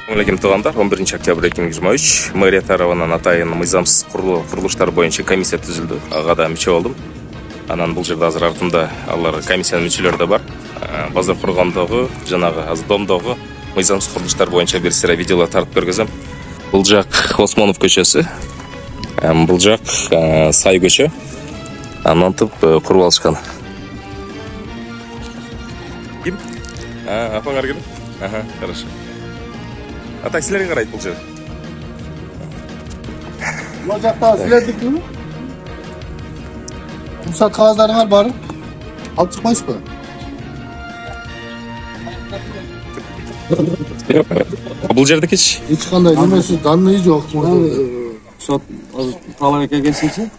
Assalamualaikum туугандар, 11 октябрь 2023 мэрия тарабынан атайын мыйзамсыз курулуштар боюнча комиссия түзүлдү. Ага да мүчө болдум. Анан бул жерде азыр артымда алар комиссиянын мүчөлөрү да бар. Базар кургандагы, жанагы азыр домдогу мыйзамсыз курулуштар боюнча бир сыра видеолор тартып бергизем. Бул жак Осмонов көчөсү. Бул жак Сай көчө. Анантып куруп алышкан. Ким? Апаңар келди? Ага, хорошо. А таксилерге карайт бул жер. Бул жакта силердикими? Рұқсат кагаздарыңар бар? Алып чыкпайсызбы? Бул жердикичи? Эч кандай немеси, данный жок. Шот талап келгенсинчи?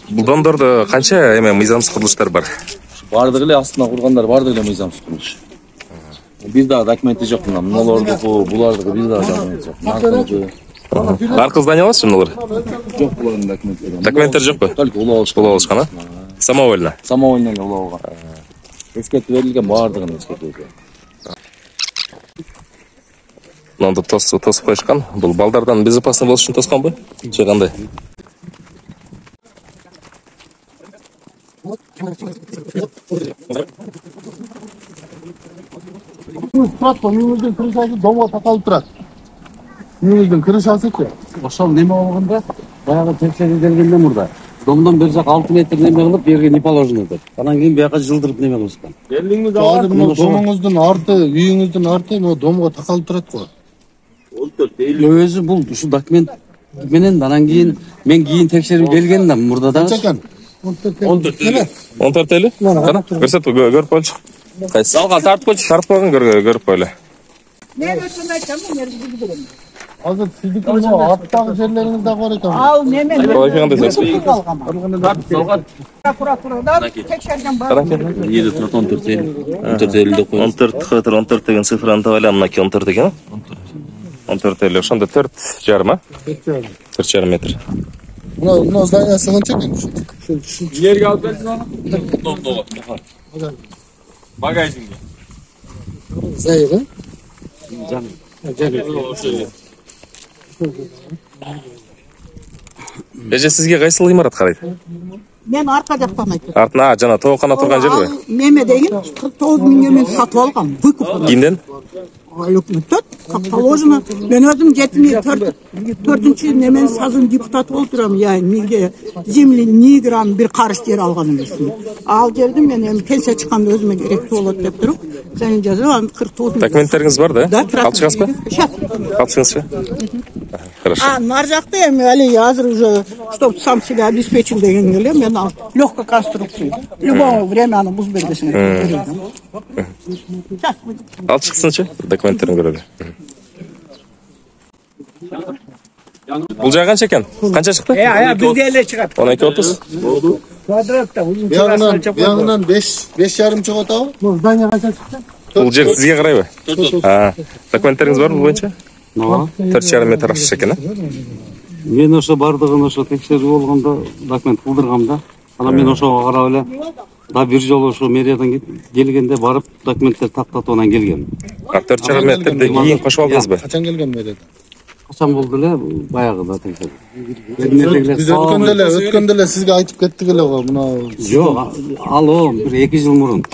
Бул домдордо канча мыйзамсыз курулуштар бар? Бардыгы эле астына кургандар бардыгы эле мыйзамсыз курулуш. Бир да документи жок мына. Мыналардыкы, булардыкы бир да документи жок. Аркы здание аласыз мыналар? Жок булардын документтери. Документтер жокпу? Только улап алышкан, а? Самовольно. Самовольно эле улап алган. Эскертип берилген бардыгын эскертип берилген. Мынды тосуп коюшкан. Бул балдардан безопасно болуш үчүн тосконбу? Же кандай? Турат, үйүңүздүн крышасы домго такалып турат. Үйүңүздүн крышасы-чы? Ошол неме болгондо баягы текшерип келгенде мурда. Домдон бери жак 6 метр неме кылып, берге не положено деп. Анан кийин бияка жылдырып неме кылышкан. Азыр мына домуңуздун арты, үйүңүздүн арты мына домго такалып турат го. 14 өзү бул ушу документ менен анан кийин мен кийин текшерип келгенде мурда да. Канча экен? 14 эле? Кана, көрсөтүп көрүп койчу. Кайсы? Алган тартып койчу. Тартып койгон көрүп койлу. Мен өтүн айтсам, мен билбейм. Азыр сиздики мына арттагы жерлериңиз да бар экен. Ал немен? Ой, кандай сөз? Прокуратурадан текшерген бар. 7 турат 14 эл деп коюш. 14 деген цифраны таап элем, мынакей 14 экен. 14 эле, ошондо 4,5 а? 4,5 метр. Мына зданиясы канча экен? Жерге алып келсиң аны? Домдого. Багажинге. Зайыбы? Эже сизге кайсыл имарат карайт? Мен арка жактан айтам. Артына жана тоокана турган жерби? Неме деген 49 миңге мен сатып алгам. Выкуп. Кимден? Өкмөттөн как положено. Мен өзүм 74-чү немен сазын депутаты болуп турам. Я миге земли нигран бир карыш жер алган эмесмин. Ал жерди мен эми пенсия чыкканда өзүмө керектүү болот деп туруп, сен жазып 49 миң. Документтериңиз бар да? Алып чыгасызбы? Алып чыгасызбы? Хорошо. А нар жакта эми али азыр уже чтоб сам себя обеспечил деген эле мен ал легкой конструкции. Любое время аны буз бергесин. Алып чыксынчы, документтерин көрөлү. Бул жай канча экен? Канча чыкты? Бизде эле чыгат. 12-30. Квадратта узун Бягынан 5,5 чыгып атабы? Бул здание канча чыкты? Бул жер сизге карайбы? Документтериңиз барбы боюнча? 4,5 метр ашыш экен, Мен ошо бардыгын ошо текшерип болгондо документ кылдыргам да. Анан мен ошого карап эле да бир жолу ошо мэриядан келгенде барып документтер тактатып анан келгем. 4,5 метрди кийин кошуп алдыңызбы? Качан келген мэриядан? Качан болду эле баягыда текшерип. Биз өткөндө эле сизге айтып кеттик эле го мына. Жок, ал бир 2 жыл мурун.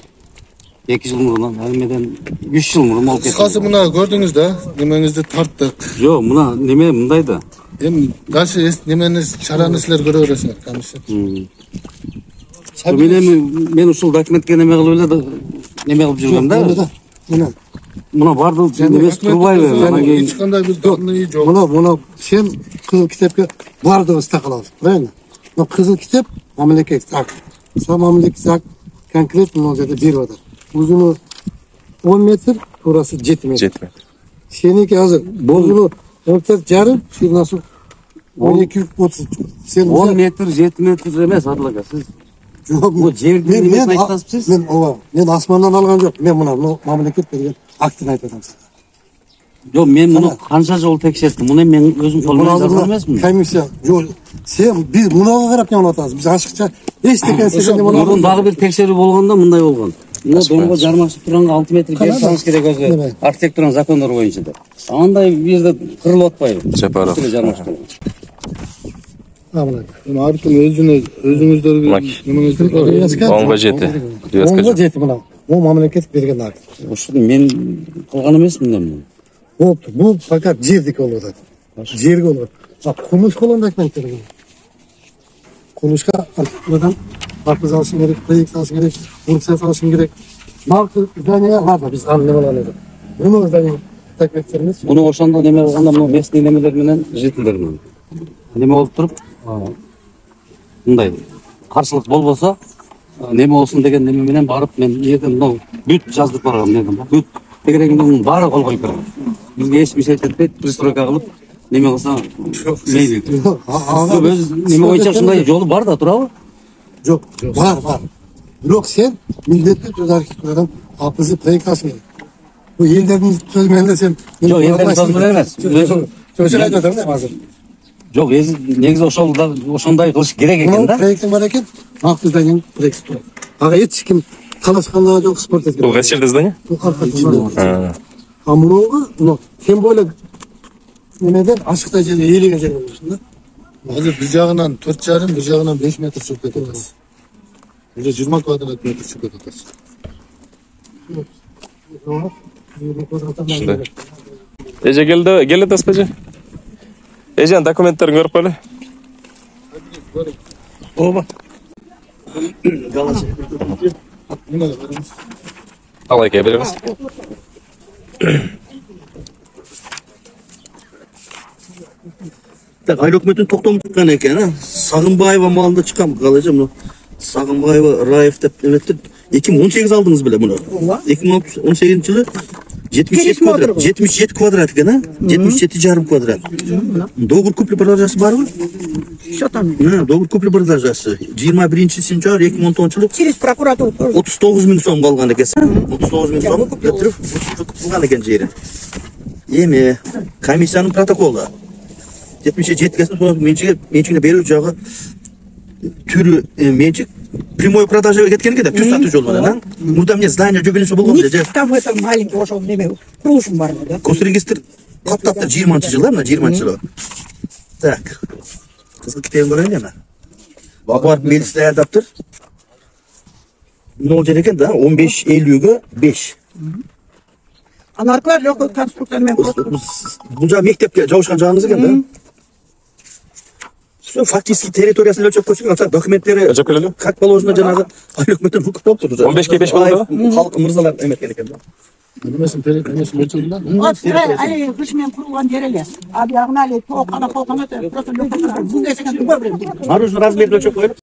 2 жыл мурун, эмеден 3 жыл мурун болуп кетти. Кысқасы мына көрдүңүз да, немеңизди тарттык. Жок, мына неме мындай да. Эми дальше немени чараны силер көрө бересиңер, комиссия. Мен ушул документке неме кылып эле неме кылып жүргөм да. Мына бардык немеси турбайбы? Анан кийин эч кандай бир данный жок. Мына сен кызыл китепке бардыгын стакалабыз, правильно? Но кызыл китеп мамлекеттик акт. Сол мамлекеттик акт конкретно мына жерде берип атат. Узуну 10 метр, турасы 7 метр. 7 метр. Сеники азыр бозуну 14,5, ширинасы 12,30. Сен 10 метр, 7 метр эмес, Адыл ака. Сиз жок, бул жерди немесин айтасызбы? мен асмандан алган жок. Мен мына мамлекет берген актын айтып атам сизге. Жок, мен муну канча жолу текшерттим. Муну мен өзүм колуман жазган эмесмин. Комиссия, жок. Сен биз мунага карап неме атабыз. Биз ашыкча эчтеке сезгенде мурун дагы бир текшерүү болгондо мындай болгон. мына домго жармашып турганга 6 метр жер салыш керек өзү архитектуранын закондору боюнча деп. Андай бул жерде кырылып атпайбы? Жапаров. Жармашып. Артын өзүңүздөргө немеңизди Онго жети. Онго жети мына. Ол мамлекет берген акт. Ошону мен кылган эмесмин мен. Болупту. Бул пока жердик болуп атат. Жерге болуп атат. Курулуш болгон документтер. Курулушка архитектурадан акты алыш керек, проект алыш керек, функция алыш керек. Бакы здание бар, биз аны неме кылган элек. Муну здание документтер эмес. Муну ошондо неме кылганда муну местный немелер менен жителдер менен. Неме болуп туруп, мындай каршылык болбосо, неме болсун деген неме менен барып мен эртең мынау бүт жаздырып баргам дедим. Бүт тегерегинде мунун баары кол коюп берем. Бизге эч бир шерт этпейт, пристройка кылып неме кылса мейли. Өз неме боюнча ушундай жолу бар да турабы? Жок, бар. Бирок сен милдеттүү түрдө архитектурадан АПЗ проект алыш керек. Бул элдердин сөзү менен сен Жок, элдердин сөзү менен эмес. Сөзүн айтып атам да азыр. Жок, негизи ошондой кылыш керек экен да. Проектин бар экен, акты зданияның проекти тур. Ага эч ким талашканда жок, спорт эткен. Бул кайсы жерде здание? А мынау тем более немеден ашыктай жерге ээлеген жер болмошун да. Азыр бир жагынан 4,5, бир жагынан 5 метр чыгып кетип атасыз. Уже 20 квадрат метр чыгып кетип атасыз. Ушундай. Эже келди атасыз эже? Эженин документтерин көрүп коелу. Ооба. Ал эке беребиз. Так, айлык өкмөтүн токтом чыккан экен, Сагынбаева маалында чыккан калайчы муну. Сагынбаева Раев деп эметтир. 2018 алдыңыз беле муну. 2018-жылы 77 квадрат экен, 77,5 квадрат. Договор купли-продажасы барбы? Что там? Договор купли-продажасы 21-сентябрь 2010-жылы Через прокуратуру тоже. 39 миң сом калган экен. 39 миң сом кетирип кылган экен жери. Эми комиссиянын протоколу 77 менчигине берүү жагы түрү менчик прямой продажа кеткен экен да, түз сатуу жолу менен. Мурда эмне здание жөгөнүсү болгон эле. Там это маленький ошол неме кружим бар да. Госрегистр каттапты 20-жылы, мына 20-жылы. Так. Кызыл китебин көрөйүн эми. Бар мелис даярдаптыр. Нол жер экен да, 15-50-ге 5. Анаркылар легкий конструктор менен Бул жагы мектепке жабышкан жагыңыз экен да. Фактически территориясын өлчөп койчу, документтери как положено жанагы айлык өкмөттөн укук болуптур. 15-ке 5 болду. Халык мырзалар эметкен экен да. Немесин өлчөдүм да. Вот али кышмен курулган жер эле. А биягына али толкана просто легкий бул десең көп берем. Наружный размер өлчөп коюп.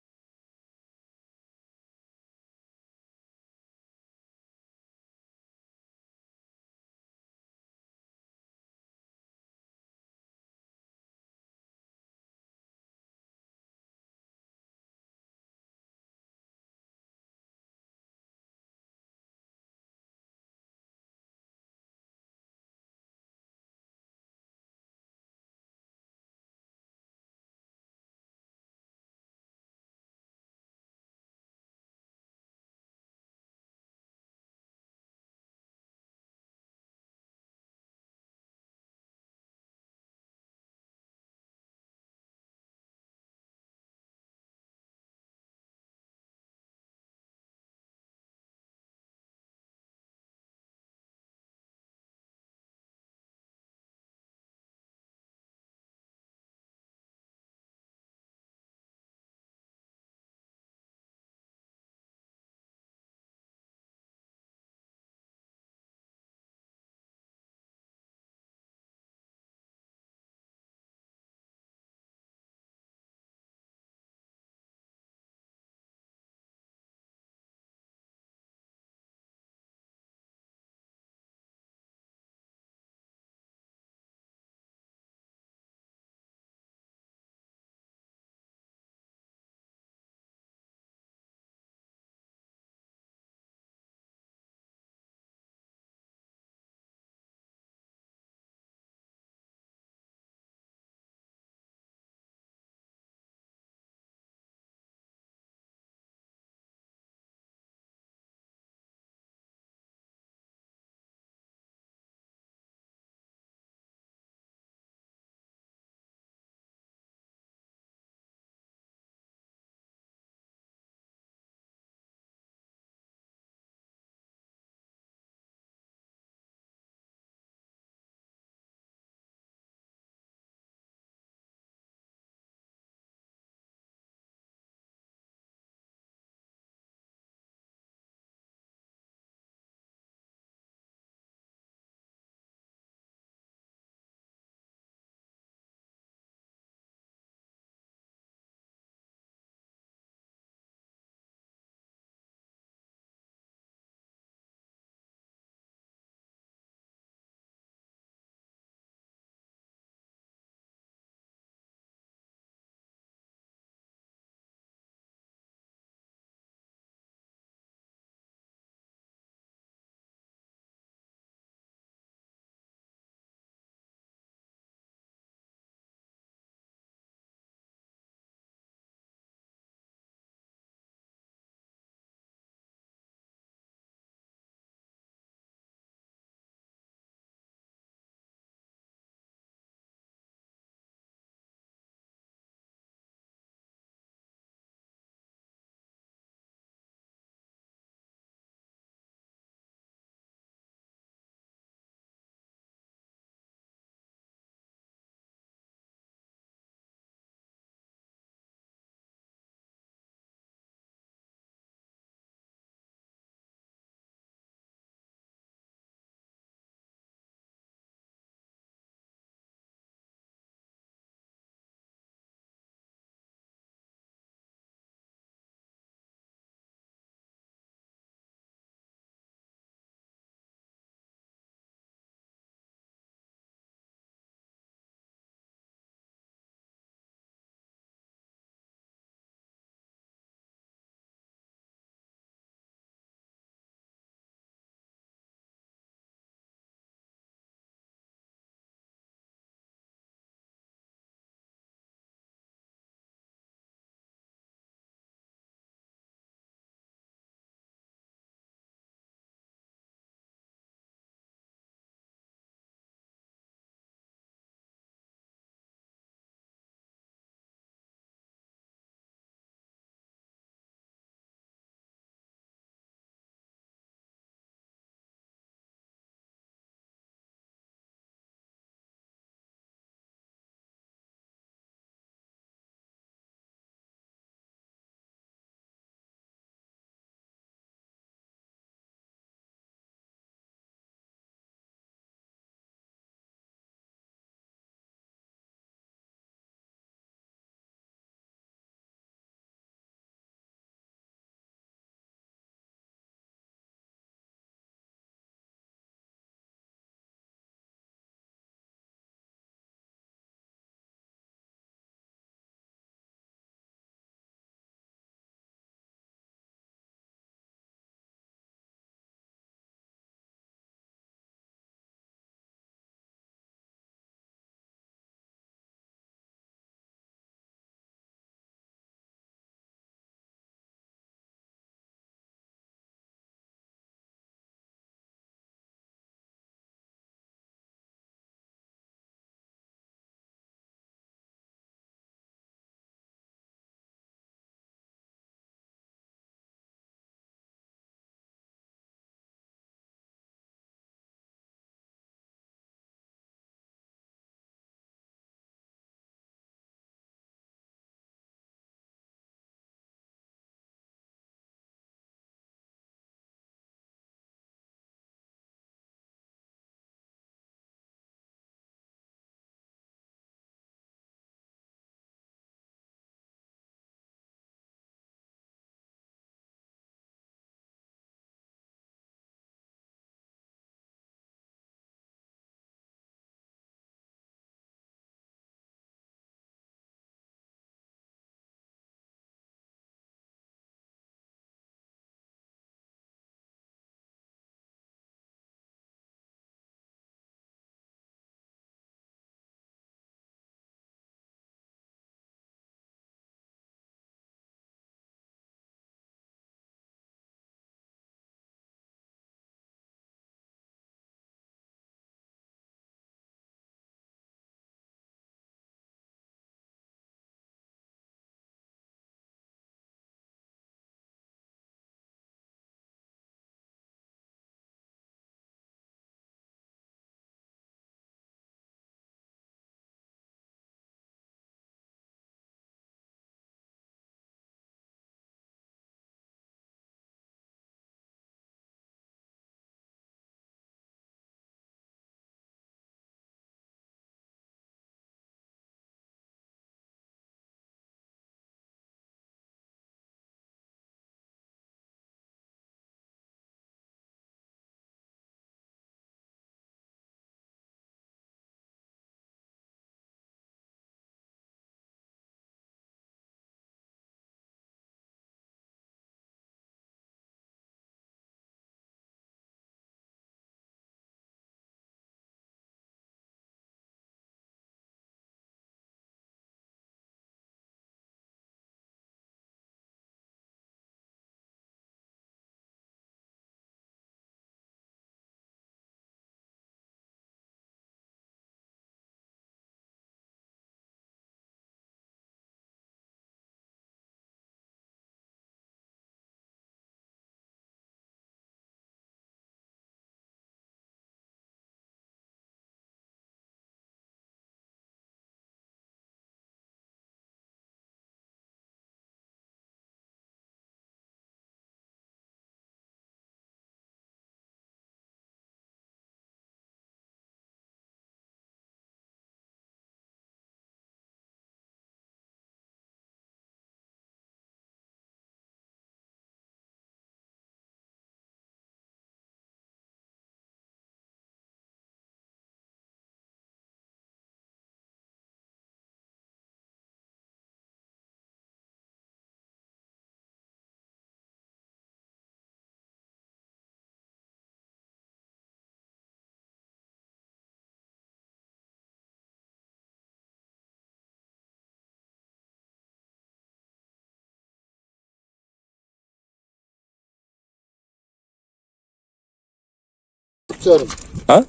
4,5. Ha?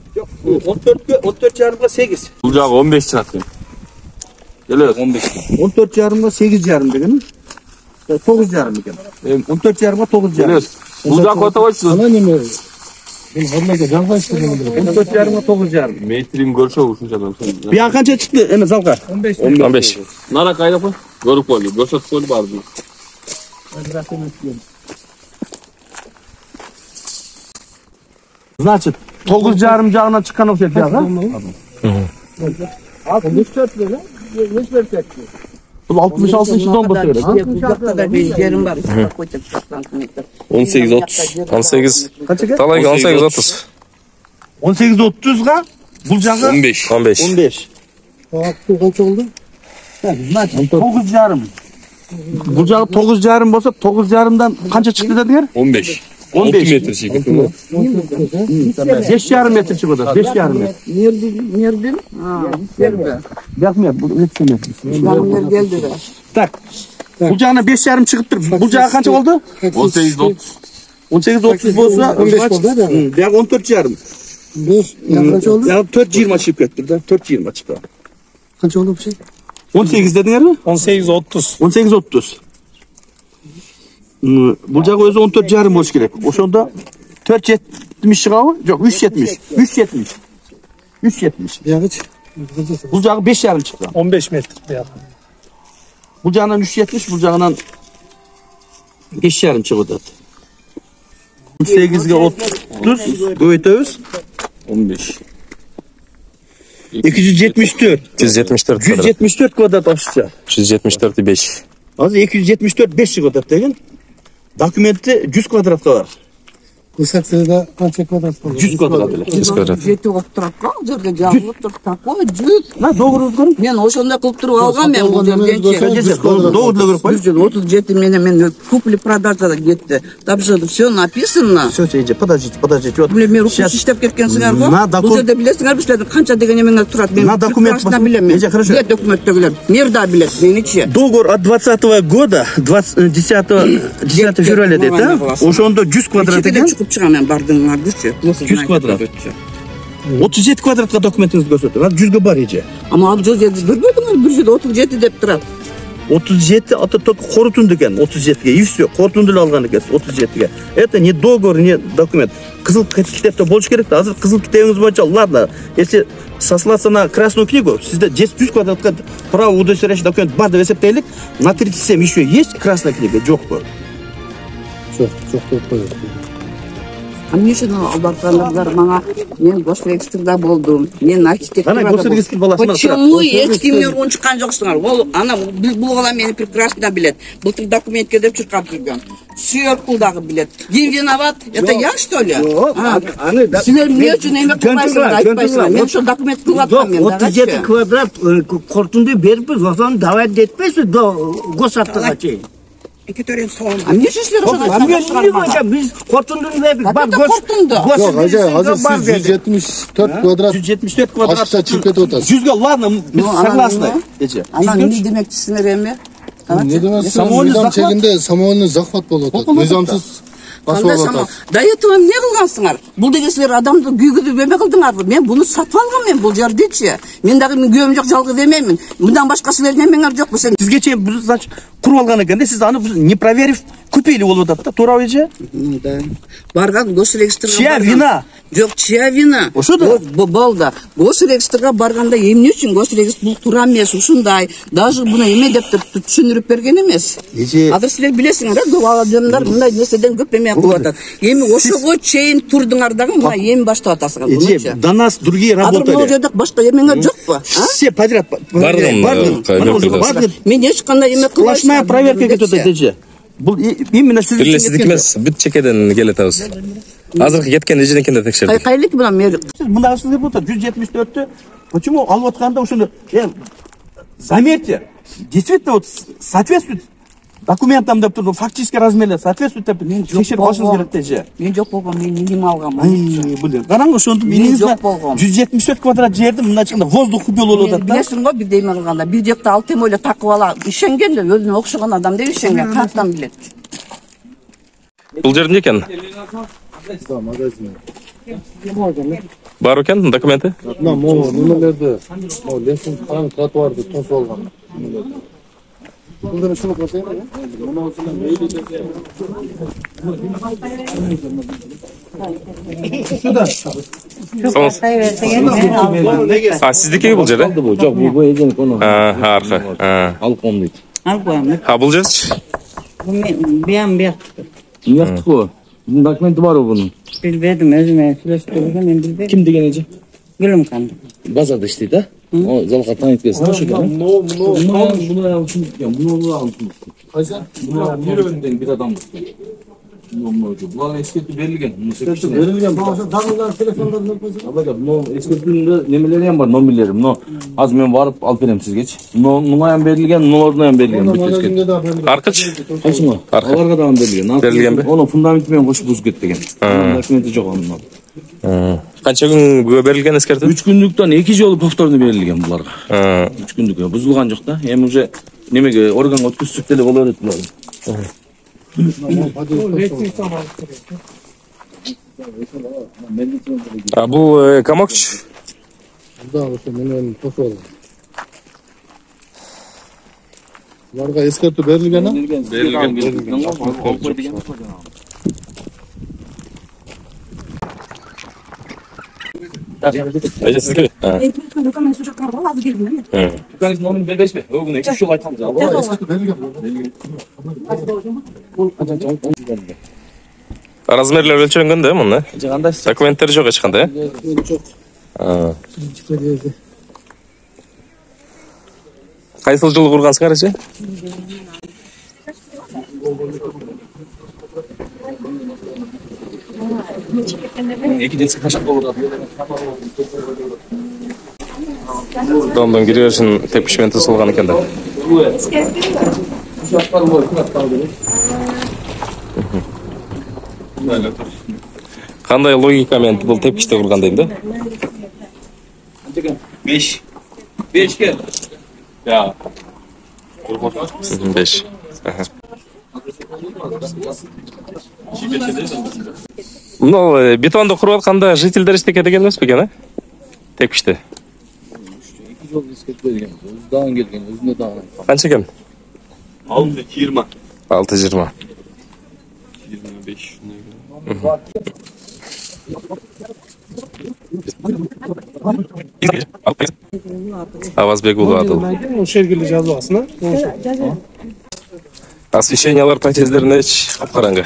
14 jarımga 8. Бұл жағы 15 шығады. Келеді 15. 14 jarımga 8 jarım dedim. 9 jarım ekan. 14 jarımga 9 jarım. Келеді. Бұл жағы қота қойшы. Sana ne mi? Ben hormaka janға istedim. 14 jarımga 9 jarım. Метрин көрші ушунчадан. Bir an kança çıktı Emre Zalka? 15. Нара қайда қой? Көріп қойды. Көрсетіп қойды барды. Значит 9 jarım jağına çıkan o set yağı. Bu 66. don basıyor. Uzakta da bir yerim var. 18-30. 18. Kaça? Talay 18-30. 18-30 ga bu jağı 15. 15. 15. Hakkı kaç oldu? Значит 9 jarım. Bu jağı 9 jarım bolsa 9 jarımdan kança çıktı dediler? 15. 15 6 metre çıktı. 5 jarım metre çıktı. 5 jarım metre. Nereden? Ha, geldi. Bakmıyor bu hepsi metre. Yanımlar geldi de. Tak. Bu jağına 5 jarım çıkıptır. Bu jağı kança oldu? 18-30. 18-30 bolsa 15 oldu değil mi? Bak 14 jarım. 5. Kaç oldu? Ya 4-20 çıkıp kettir de. 4-20 çıktı. Kaç oldu bu şey? 18 dedin mi? 18-30. 18-30. Bu jağı özü 14 jarım boş gerek. Oşonda 4-70 çıkabı? Yok 3-70. 3-70. 3-70. Ya kaç? Bu jağı 5 jarım çıktı. 15 metre yaptım. Bu jağından 3-70, bu jağından 5 jarım çıktı. 18'ge 30, göğütöz 15. 274. 174 kvadrat. 174 kvadrat aşağı. 174'ü 5. Az 274 5 kvadrat degen. Dokumentte 100 kvadrat var. Bu saksıda kaç kvadrat oldu? 100 kvadrat bile. 100 kvadrat. Жеті болып тұрады ма ол жерде жағылып тұр такой жүз. Na doğru özgürüm. Мен ошондой кылып туруп алгам мен бул жерденчи. Doğru da görüp koy. 37 мен купли продажада кетти. Там же все написано. Все, подождите. Вот Мен руксуз иштеп кеткенсиңер На го. Бул жерде билесиңер силердин канча деген эмеңер турат. Мен На документ прекрасно билем. Эже, хорошо. Нет документтегилер. Мир да билет меничи. договор от 20 года, 10 февраля дейт, да? Ошондо 100 квадрат Чекеде экен. чыгып чыгам мен бардыңардычы. 100 квадрат. 37 квадратка документиңизди көрсөтөт. Ал 100га бар эже. Ама ал жерде көрбөдүңөр бир жерде 37 деп турат. 37 ата корутунду экен 37ге. И все, корутунду алган экен 37ге. Это не договор, не документ. Кызыл китепте болуш керек да. Азыр кызыл китебиңиз боюнча, ладно, если сослаться на красную книгу, сизде 100 квадратка право удостоверяющий документ бар деп эсептейлик. На 37 еще есть красная книга, жокпу? Çok koyuyor. А эмне үчүн албаргандар мага мен госрегистрда болдум. Мен архитектурада Ана госрегистр баласына Почему эч кимге урунчуккан жоксуңар? Ол ана бул бала мени прекрасно билет. Былтыр документке деп чуркап жүргөн. Сүйөркул дагы билет. Ким виноват? Это я что ли? Силер эмне үчүн эме кылбайсыңар, айтпайсыңар. Мен ошо документ кылып аткам мен дагы. 37 kvadrat kortundu beripmiz, o zaman davet etmezse gosattığa çeyin. А эмне үчүн силер ошо Biz kortundunu verdik. Bak, korktundu. Yok hazır siz 174 kvadrat 174 kvadrat. aşağı çıkıp otasınız. 100га, ладно, biz согласны. Эже. Ана эмне демекчисиңер эми? Ne demezsin? Samoğlu Nizam захват. çekinde Samoğlu'nun захват болып отады. Nizamsız basып Кандай алып самал? атат. До этого эмне кылгансыңар? Бул деген силер адамды күйгүзүп эме кылдыңарбы? Мен буну сатып алгам мен бул жердечи. Мен дагы күйөөм жок, жалгыз эмемин. Мындан башка силердин эмеңер жокпу сен? Сизге чейин бул значит куруп алган экен да, сиз аны не проверив купили болуп атат да, туура эже? Ну да. Барган госрегистрге Чья вина? Жок, чья вина? Ошо да. Болду. Госрегистрге барганда эмне үчүн госрегистр бул туура эмес, ушундай. Даже буну эме деп түшүндүрүп берген эмес. Эже. Азыр силер билесиңер, көп адамдар мындай нерседен көп эме кылып атат. Эми ошого чейин турдуңар дагы мына эми баштап атасыңар. Эже, до нас другие Азыр могу работали. жерде башка эмеңер жокпу? Все подряд. Бардым. Мен эч кандай эме кылбайм. Сплошная проверка кетет эже. Бул именно сиз Бирлесиздик эмес, бүт чекеден келет абыз. Азыркы кеткен эженекин да текшердик. Кайлык мына мэр мындай сиз деп атат 174-тү. Почему алып атканда ошону заметьте, действительно вот соответствует документам деп турду, фактический размерлер соответствует деп текшерип алышыңыз керек эже. мен жок болгом, мен нем алгам. Ай, блин. Караңгы ошондо мениңизде 174 квадрат жерди мындай чыкканда воздух купил болуп атат да. Билесиң го бирдей эме кылганда, бир жакта ал тем эле такып ала, ишенген эле өзүнө окшогон адам деп ишенген, каяктан билет. Бул жер эмне экен? Magazin. Бар екен документі? Мына могу немелерди, могу лесин кан тротуарды тосуп алган. Бул шуну көрсөйм. Мунусунан мейли Сіздікі бұл жерде? Жоқ, бұл еген кону. Арқы. Алып қом дейді. Al koyalım. Бұл жерші? Ben Яқтық қой. Bunun dokumenti var o bunun. bilmedim özüme süreçte ben bilmedim. Kim degan ece? Gülüm kandı. Bazarda işleydi. O zalga tanıt gelsin. Hoş geldin. Bunu almışım. Bunu almışım. Kaysa? Bir önden bir adam. Bunlar eskirtip verilgen. Verilgen. Dağılgan telefonlarından koysun. Bu eskirtinde nemeleri hem var, nomirlerim. Az men varıp alıp verem siz geç. Buna hem verilgen, bunlardan hem verilgen. Арқыч? Kaçın o? Alarga da hem verilgen. Verilgen mi? Onun fundamentымен koşup buzuk ettigen. Dokumenti жоқ onun. Қанша күн берілген ескерті? 3 günlükten 2 жолу повторно берилген буларга. 3 günlük buzulgan жоқ та. Эми уже немеге органга өткөзсөк деле боло берет булар. Бұл комокч? Да, ошо менен тосуп алган. Буларга эскертүү берилген а? Берилген. Сізге? Kanka onun belbes mi? O gün 2 yıl aytamız. Эскертүү берилген. Размерлер өлчөнгөн да мұны? Документтері жоқ ешқандай? Жок. Қайсыл жылы құрғансыңар ше? Домдон кире үшін тепкішмен тысылған екен да. Қандай логикамен бұл тепкіште құрған деймін да? 5 gel. Ya. 5. Мынау бетонды құрып атқанда жительдер ештеңе деген емес пе екен, тепкіште? 2 жол ескертіп берген. Дağın келген, өзіне дağın. Қанша екен? 6-20. 6-20. 25. Авазбек Улуатыл. Шергілі жазбасына. Освещениялар протездеріне апқараңғы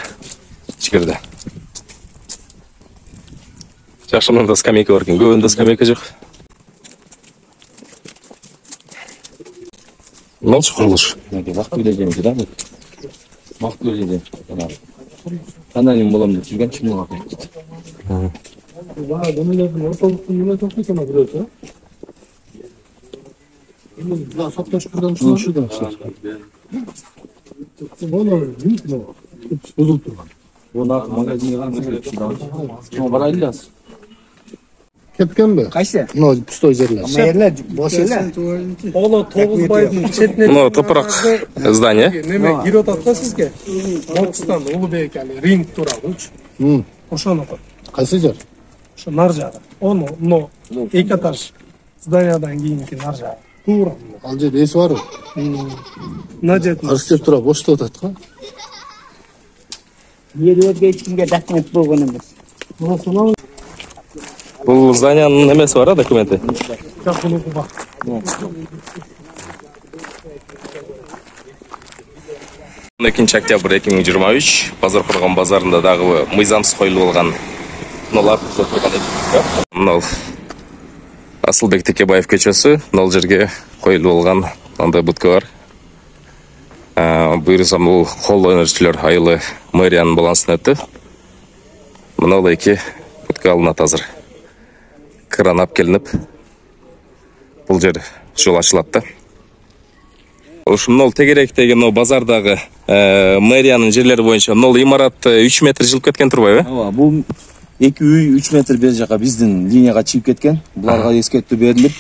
ішкерді. Жақшымында скамейка бар екен, көбінде скамейка жоқ. Мынау құрылыш. Вақыт өлежем де, да? Вақыт өлежем. Каналин болам деп жүрген чымылға қойды. Да, соттош кырдан шудан. Бузулуп турган. Оны магазинге қанша барайлас. Кеткенби? Кайсы? Мына пустой жерлер. Жерлер бош эле. Оно 9 байдын четинен. Мынау топырақ здание. Неме кирип атат да сизге. Бокстан Улубек али ринг турабы. Ошону кой. Кайсы жер? Ошо нар жагы. Ону, но 2 этаж зданиядан кийинки нар жагы. Туура. Ал жерде эси барбы? Мына жерде Архитектор тура боштоп атат го. Yerlerge hiç kimge dökmek bulgun emez. Бұл зданияның немесі бар, документі? жакынуу бар. Экинчи октябрь 2023 базар құрған базарында дағы мыйзамсыз қойылып алған мыналар мынау Асылбек Текебаев көчөсү, мынау жерге қойылып алған андай будка бар. Бұйырсам бұл қол өнерчілер айылы мэрияның балансына өтті. Мынау эки будка алынат азыр. Кран келініп, бұл жер жол ашылатты. Мынау тегерек деген базардағы мэрияның жерлері бойынша мынау имарат 3 метр жылып кеткен турбайбы? Ооба, бул 2 үй 3 метр бер жака биздин линияга чыгып кеткен. Буларга эскертүү берилип,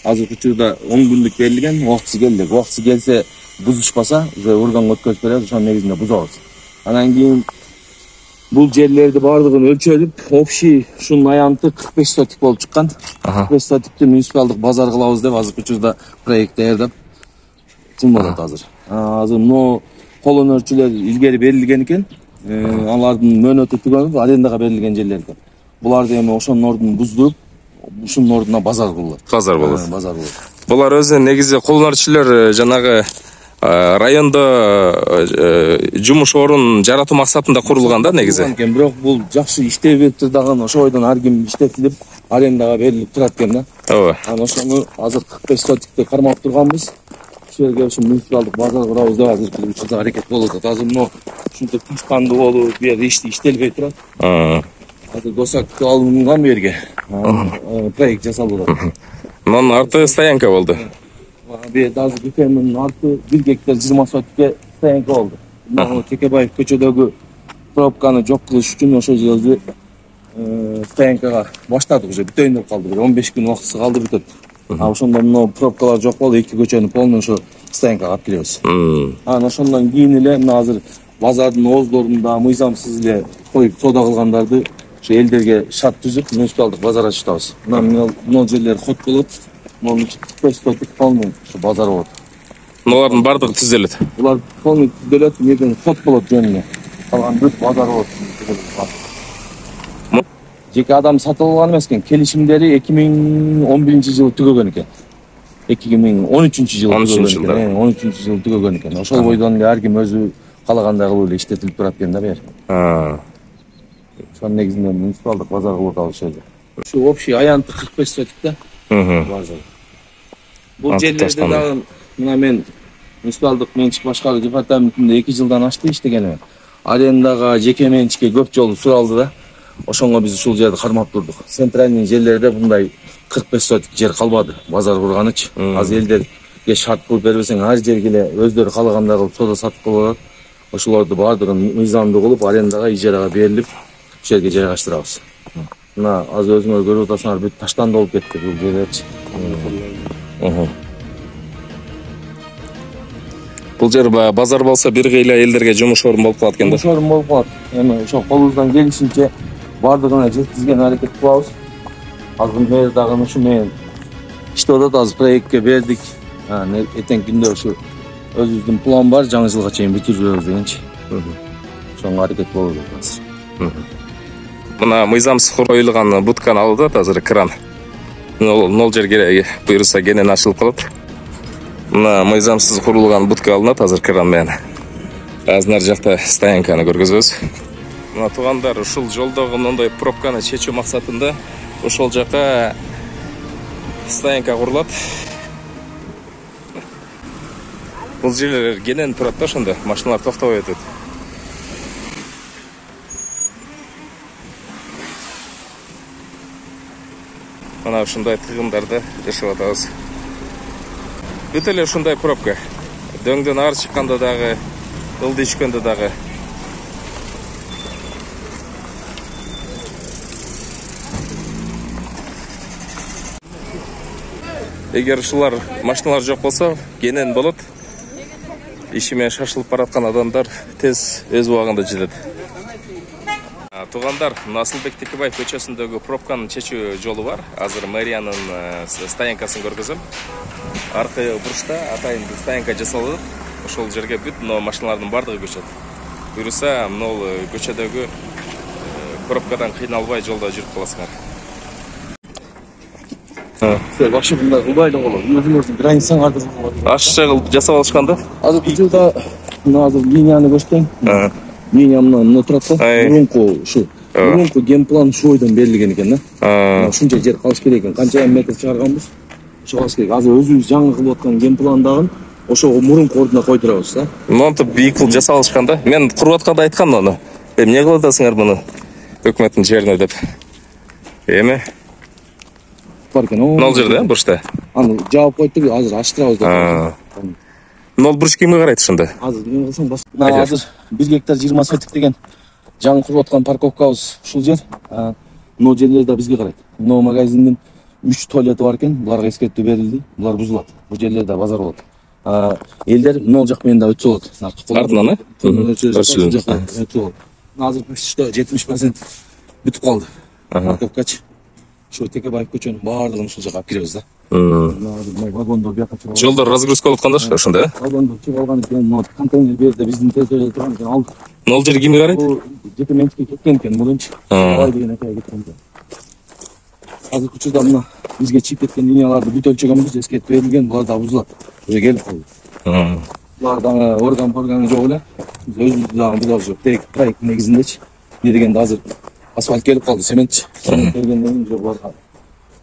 азыркы учурда 10 күндүк берилген, убактысы келди. Убактысы келсе бузушпаса, уже органга өткөзүп беребиз, ошонун негизинде бузабыз. Анан кийин Бул жерлерди бардыгын өлчөлүп, общий ушунун аянты 45 сотик болуп чыккан. 45 сотикти муниципалдык базар кылабыз деп азыркы учурда проект даярдап болот азыр. Азыр но кол өнөрчүлөр илгери берилген экен. Алардын мөөнөтү түгөнүп, арендага берилген жерлер экен. Буларды эми ошонун ордун буздуруп, ушунун ордуна базар курулат. Базар болот. Базар болот. Булар өзү негизи кол өнөрчүлөр жанагы райондо жумуш орун жаратуу максатында курулган да негизи. Бирок бул жакшы иштеп бериптир дагы, ошо бойдон ар ким иштетилип, арендага берилип турат экен да. Ооба. Анан ошону азыр 45 сотикти кармап турганбыз. Ошол жерге ушу муниципалдык базар курабыз деп азыркы учурда аракет болуп атат. Азыр мына ушинтип тушканды болуп, бу жерде иштелбей турат. Азыр госактуу алынган бу жерге. Проект жасалып атат. Мунун арты стоянка болду. Bu yerda azı büfenin altı 1 gektar 20 sotike stoyanka oldu. Tekebаев көчөдөгү пробканы жок кылыш үчүн ошол жерде стоянкага баштадык уже, бүтөйүн деп калды. 15 күн убактысы калды бүтөт. Ошондо мына пробкалар жок болду, 2 көчөнү полный ошо стоянкага алып келебиз. Анан ошондон кийин эле мына азыр базардын ооздорунда мыйзамсыз эле коюп соода кылгандарды ошо элдерге шарт түзүп муниципалдык базар ачтабыз. Мына жерлер ход болот. Монун 45 сотик полный базар болот. Булардын бардыгы түзөлөт. Булар полный түзөлөт, жерден ход болот жөнүнө. Калган бүт базар болот. Жеке адам сатып алган эмес экен. Келишимдери 2011-жылы түгөгөн экен. 2013-жылы түгөгөн экен. 13-жылы түгөгөн экен. Ошол бойдон ар ким өзү каалагандай кылып эле иштетилип турат экен да бер. Ошонун негизинде муниципалдык базар кылып алышат. Ушу общий аянты 45 сотик да. Бул жерлерде дагы мына мен муниципалдык менчик башкаруу департаментинде 2 жылдан ашты иштегеним. Арендага жеке менчикке көп жолу суралды да. Ошонго биз ушул жерди кармап турдук. Центральный жерлерде мындай 45 сотик жер калбады. Базар курганычы. Азыр элдерге шарт кылып бербесең, ар жерге эле өздөрү каалагандай кылып соода сатып кылып, ошолорду баардыгын мыйзамдуу кылып, арендага, ижарага берилип, ушул жерге жайгаштырабыз. Мына азыр өзүңөр көрүп атасыңар, бүт таштан болуп кетти бул жерлерчи. Бул жер базар болсо бир кыйла элдерге жумуш орун болуп калат экен да. Жумуш орун болуп калат. Эми ошо колубуздан келишинче бардыгына жеткизген аракет кылабыз. Азыр мэр дагы ушу менен иштеп атат, азыр проектке бердик. Эртең күндө ушу өзүбүздүн план бар, жаңы жылга чейин бүтүрүбүз дегенчи. Ошонго аракет болуп атат азыр. Мына мыйзамсыз коюлган будканы алып атат азыр кран. Нол жерге буйруса кенен ачылып калат. Мына мыйзамсыз курулган будка алынат азыр кран менен. Азыр нар жакта стоянканы көргөзөбүз. Мына туугандар, ушул жолдогу мындай пробканы чечүү максатында ошол жака стоянка курулат. Бул жерлер кенен турат да, ошондо машиналар токтобой өтөт. Мына ушундай тыгындарда жашап атабыз. Бүт эле ушундай пробка. Дөңдөн ар чыкканда дагы, ылды ичкөндө дагы. Эгер ушулар машиналар жок болсо, кенен болот. Иши менен шашылып бараткан адамдар тез өз убагында жетет. Туугандар, Асылбек Текебаев көчөсүндөгү пробканын чечүү жолу бар. Азыр мэриянын стоянкасын көргөзөм. Аркы бурчта атайын стоянка жасалып, ошол жерге бүт машиналардын бардыгы көчөт. Буйруса, могул көчөдөгү пробкадан кыйналбай жолдо жүрүп каласыңар. Башкы мындай кылбай эле болот. Өзүңөрдүн границаңарды ашыкча кылып жасап алышкан да. Азыр бул жылда мына азыр линияны көчтөң. Линия мына турат да. Мурунку ушу. Мурунку генплан ушу бойдон берилген экен да. Ушунча жер калыш керек экен. Канча метр чыгарганбыз? Ошо калыш керек. Азыр өзүбүз жаңы кылып аткан генпландагы ошого мурунку ордуна койдурабыз да. Монтип бийик кылып жасап алышкан да. Мен куруп атканда айткам аны. Эмне кылып атасыңар муну? Өкмөттүн жерине деп. Эми бар экен. Нол жерде, бурчта. Аны жаап койдук, азыр ачтырабыз деп. Нол бурч кимге карайт ошондо? Азыр мен кылсам бас. Азыр 1 гектар 20 сотик деген жаңы куруп аткан парковкабыз ушул жер. Мына жерлер да бизге карайт. Мына магазиндин 3 туалети бар экен. Буларга эскертүү берилди. Булар бузулат. Бул жерлерде базар болот. Элдер мына жак менен да өтсө болот. Артынан, Азыр почти 70% бүтүп калды. Парковкачы. Şu Tekebаев көчөнүн баардыгын ушул жака алып киребиз да. Вагондор бияка чыгып. Жолдор разгрузка болуп аткандар ошондой, э? Вагондор чыгып алган экен, контейнер берди, биздин территорияда турган экен, алдык. Ал жер кимге карайт? Бул жеке менчикке кеткен экен, мурунчу. Алай деген акайга кеткен экен. Азыркы учурда мына бизге чыгып кеткен линияларды бүт өлчөгөнбүз, эскертип берилген, булар да бузулат. Уже келип калды. Буларда орган жок эле. Өзүбүз дагы бузабыз жок. Тек проект негизиндечи. Не дегенде азыр асфальт келип калды, цемент. Цемент келгенден кийин буларга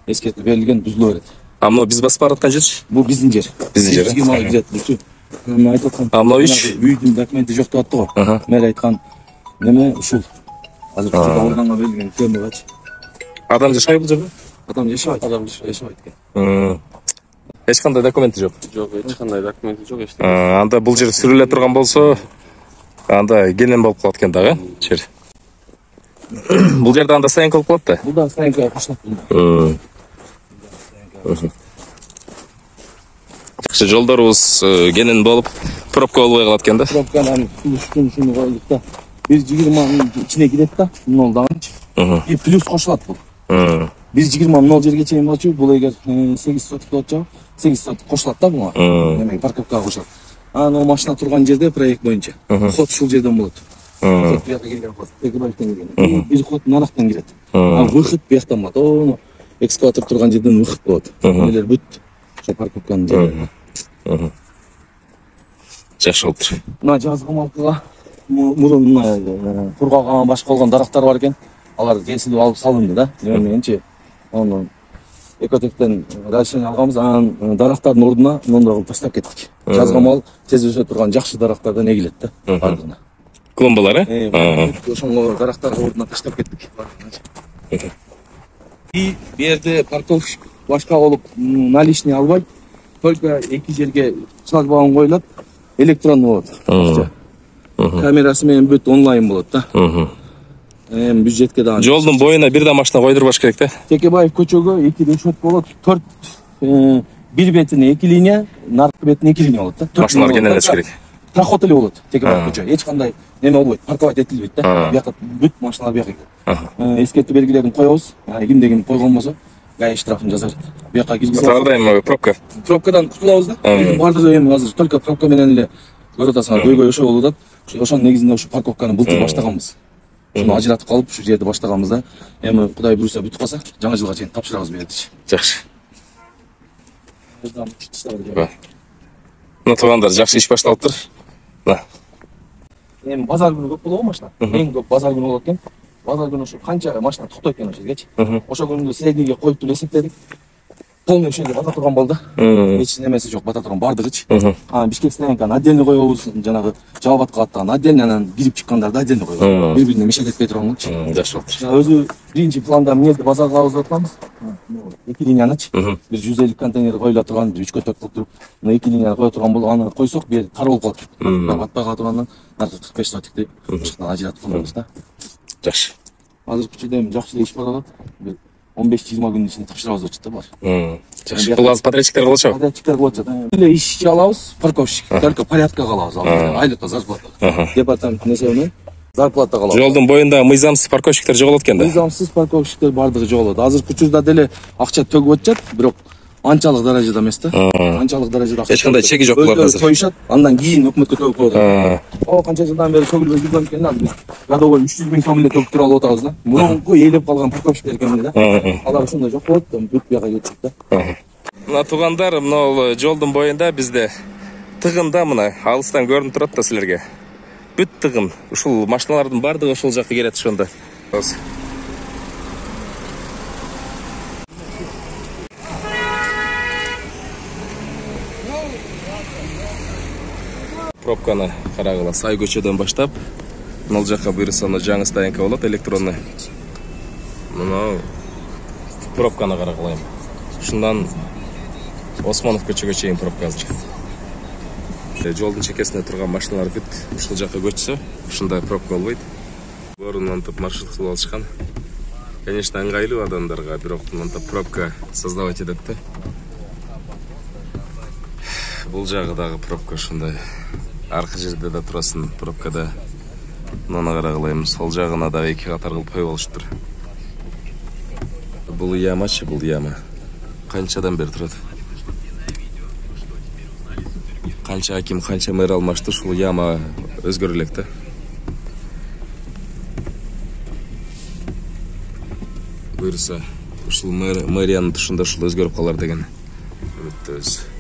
эскертип берилген, бузула берет. А мына биз басып бараткан жерчи? Бул биздин жер. Биздин жер. Бизге мал кирет. Мына айтып аткан. А мына үй? Үйдүн документи жок деп атты го. Мэр айткан неме ушул. Азыр учурда органга берилген темагачы. Адам жашайбы бул жерде? Адам жашабайт экен. Эч кандай документи жок. Жок, эч кандай документи жок, эч. Анда бул жер сүрүлө турган болсо, анда келем болуп калат экен дагы, жер. Бул жерде анда стоянка болуп калат да. Бул да стоянкага кошулат бул. Жакшы, жолдорубуз кенен болуп, пробка болбой калат экен да. Пробканын ушуну койлук да. 1.20 ичине кирет да, нол дагычы. И плюс кошулат бул. 1.20 нол жерге чейин болчу, бул эгер 8 сотик болчу, 8 сотик кошулат да буга. Демек парковкага кошулат. Анан машина турган жерде проект боюнча ход ушул жерден болот. Ход бияка келген ход, Tekebаевден келген. Бир ход нарактан кирет. А выход бияктан болот. Ону экскаватор турган жерден выход болот. Элер бүт ошо парковканын жери. Жакшы болуптур. Мына жазгы малкага мурун мына кургаган башка болгон дарактар бар экен. Алар кесилип алып салынды да. Менчи ону экотектен решение алганбыз, анан дарактардын ордуна мондой кылып таштап кеттик. Жазгы мал тез өсө турган жакшы дарактардан эгилет да бардыгына. Клумбалар, Ошондо дарактардын ордуна таштап кеттик. И бу жерде парковщик башка болуп наличный албайт. Только эки жерге шлагбаум коюлат, электронный болот. Камерасы менен бүт онлайн болот да. Бюджетке дагы. Жолдун боюна бир да машина койдурбаш керек да. Tekebаев көчөгө 2 решет болот. 4 бир бетине 2 линия, наркы бетине 2 линия болот да. Машиналар кенелеш керек. Проход эле болот Tekebаев көчө. Эч кандай неме болбойт, парковать этилбейт да. Бияка бүт машиналар бияка келет. Эскертүү белгилерин коебуз. Кимде ким койгон болсо, гаи штрафын жазат. Бияка киргиз. Ар дайым пробка. Пробкадан кутулабыз да. Бардыгы эми азыр только пробка менен эле көрүп атасыңар, көйгөй ошо болуп атат. Ошонун негизинде ушу парковканы былтыр баштаганбыз. Шуну ажыратып калып ушу жерди баштаганбыз да. Эми Кудай буйруса бүтүп калса, жаңы жылга чейин тапшырабыз бу жерди. Жакшы. Мына туугандар жакшы иш башталыптыр. Эми базар күнү көп болобу машина? Эң көп базар күнү болот экен. Базар күнү ушу канча машина токтойт экен ошо жергечи. Ошо күндү среднийге коюп туруп эсептедик. Полный ошо жерде бата турган болду. Эч немеси жок, бата турган бардыгычы. Бишкек стоянканы отдельно коебуз, жанагы жабат кылаттан отдельно, анан кирип чыккандарды отдельно коебуз. Бири-бирине мешек этпей турганчы. Жакшы болуптур. Өзү биринчи планда эмнеди базар кылабыз деп атканбыз. 2 линияначы. Бир 150 контейнер коюла турган, 3 көтөк кылып туруп, мына 2 линияны кое турган болуп, аны койсок, бир тар болуп калат. Батпай кала тургандан наркы 45 сотикти ушуктан ажыратып коебуз да. Жакшы. Азыр күчүдө эми жакшы иш болуп атат. 15-20 күндүн ичинде тапшырабыз деп атат бар. Жакшы. Бул азыр подрядчиктер кылышабы? Подрядчиктер кылып атат. Эле иш алабыз, парковщик. Только порядка калабыз. Айлыкка зарплата. Департамент несебинен зарплата калабыз. Жолдун боюнда мыйзамсыз парковщиктер жоголот экен да. Мыйзамсыз парковщиктер бардыгы жоголот. Азыркы учурда деле акча төгүп атышат, бирок анчалык даражада эмес да. Анчалык даражада акча. Эч кандай чеги жок буларда азыр. Коюшат, андан кийин өкмөткө төгүп коет. Канча жылдан бери төгүлбөй жүргөн экен да. Годовой 300 000 сом эле төгүп туруп алып атабыз да. Мурунку ээлеп калган парковщиктер экен да. Алар ошондой жок болот, бүт бияка кетишет да. Мына туугандар, мына жолдун боюнда бизде тыгында мына алыстан көрүнүп турат да силерге. Бүт тыгын, ушул машиналардын бардыгы ушул жакка келет ошондо. Пробканы карагыла, Сай көчөдөн баштап, мына жакка буйруса жаңы стоянка болот, электронный. Мына пробканы карагылайм. Ушундан Осмонов көчөгө чейин пробка азыр. Жолдун чекесинде турган машиналар бүт ушул жакка көчсө, ушундай пробка болбойт. Борунантып маршрут кылып алышкан. Конечно, ыңгайлуу адамдарга, бирок мынтип пробка создавать этет да. Бул жагы дагы пробка ушундай. Аркы жерде да турасың, пробкада Мынаны карагылайбыз. Сол жагына да 2 катар кылып коюп алыштыр. Бул ямачы, бул яма. Канчадан бери турат? Канча аким, канча мэр алмашты, ушул яма өзгөрө элек да. Буюрса, ушул мэриянын тушунда ушул өзгөрүп калар деген үмүттөбүз.